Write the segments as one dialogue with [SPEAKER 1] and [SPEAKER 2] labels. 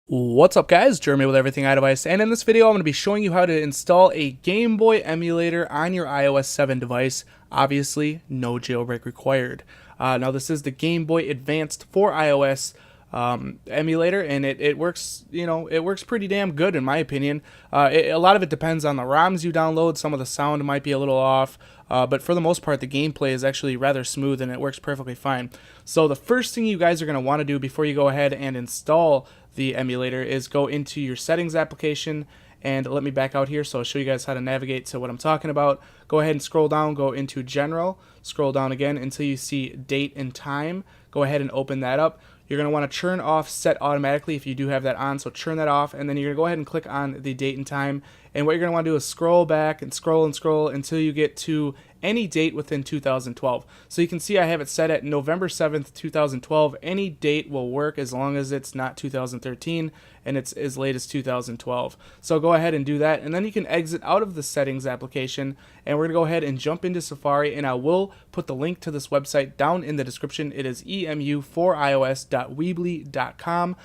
[SPEAKER 1] What's up guys, Jeremy with Everything iDevice, and in this video I'm going to be showing you how to install a Game Boy emulator on your iOS 7 device. Obviously, no jailbreak required. Now this is the Game Boy Advanced for iOS emulator, and it works, it works pretty damn good in my opinion. A lot of it depends on the ROMs you download. Some of the sound might be a little off, but for the most part the gameplay is actually rather smooth and it works perfectly fine. So the first thing you guys are going to want to do before you go ahead and install the emulator is go into your settings application, and let me back out here so I'll show you guys how to navigate to what I'm talking about. Go ahead and scroll down, go into general, scroll down again until you see date and time. Go ahead and open that up. You're going to want to turn off set automatically if you do have that on, so turn that off, and then you're going to go ahead and click on the date and time. And what you're going to want to do is scroll back and scroll until you get to any date within 2012. So you can see I have it set at November 7th, 2012. Any date will work as long as it's not 2013 and it's as late as 2012. So go ahead and do that, and then you can exit out of the settings application, and we're going to go ahead and jump into Safari, and I will put the link to this website down in the description. It is emu4ios.weebly.com.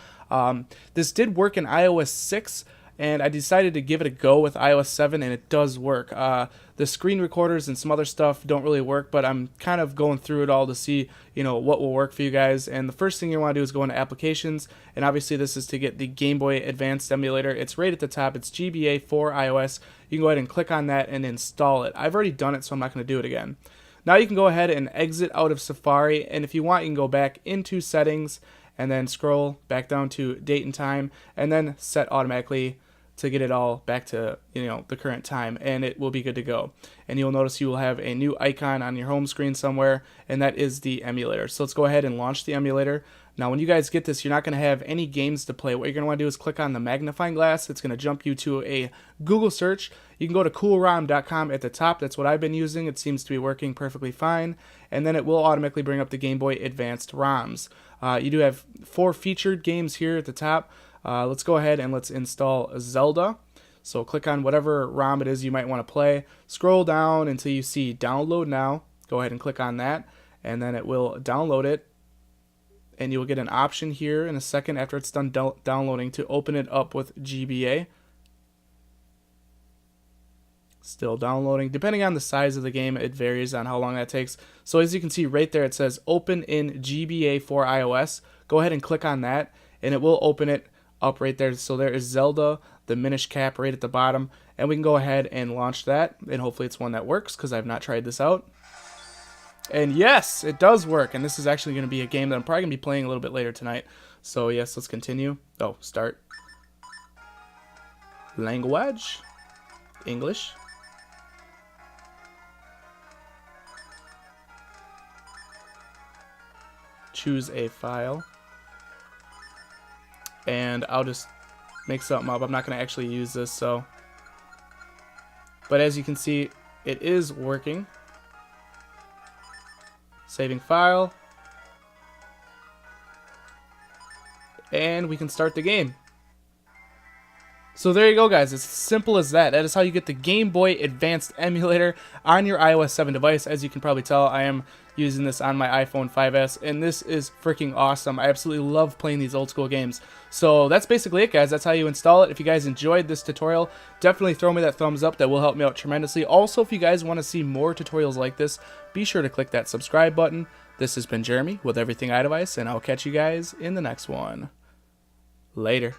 [SPEAKER 1] This did work in iOS 6, and I decided to give it a go with iOS 7, and it does work. The screen recorders and some other stuff don't really work, but I'm kind of going through it all to see, what will work for you guys. And the first thing you want to do is go into applications, and obviously this is to get the Game Boy Advanced emulator. It's right at the top. It's GBA for iOS. You can go ahead and click on that and install it. I've already done it, so I'm not going to do it again. Now you can go ahead and exit out of Safari, and if you want, you can go back into settings and then scroll back down to date and time, and then set automatically to get it all back to the current time, and it will be good to go. And you'll notice you will have a new icon on your home screen somewhere, and that is the emulator. So let's go ahead and launch the emulator. Now when you guys get this, you're not going to have any games to play. What you're going to want to do is click on the magnifying glass. It's going to jump you to a Google search. You can go to coolrom.com at the top. That's what I've been using. It seems to be working perfectly fine, and then it will automatically bring up the Game Boy Advanced ROMs. You do have 4 featured games here at the top. Let's go ahead and let's install Zelda. So click on whatever ROM it is you might want to play. Scroll down until you see download now. Go ahead and click on that, and then it will download it. And you'll get an option here in a second after it's done downloading to open it up with GBA. Still downloading. Depending on the size of the game, it varies on how long that takes. So as you can see right there, it says open in GBA for iOS. Go ahead and click on that, and it will open it up right there. So there is Zelda, the Minish Cap right at the bottom, and we can go ahead and launch that, and hopefully it's one that works because I've not tried this out. And yes, it does work, and this is actually going to be a game that I'm probably going to be playing a little bit later tonight. So yes, let's continue. Oh, start. Language. English. Choose a file. And I'll just make something up. I'm not going to actually use this, so. But as you can see, it is working. Saving file. And we can start the game. So there you go, guys. It's as simple as that. That is how you get the Game Boy Advanced emulator on your iOS 7 device. As you can probably tell, I am using this on my iPhone 5S, and this is freaking awesome. I absolutely love playing these old school games. So that's basically it, guys. That's how you install it. If you guys enjoyed this tutorial, definitely throw me that thumbs up. That will help me out tremendously. Also, if you guys want to see more tutorials like this, be sure to click that subscribe button. This has been Jeremy with Everything iDevice, and I'll catch you guys in the next one. Later.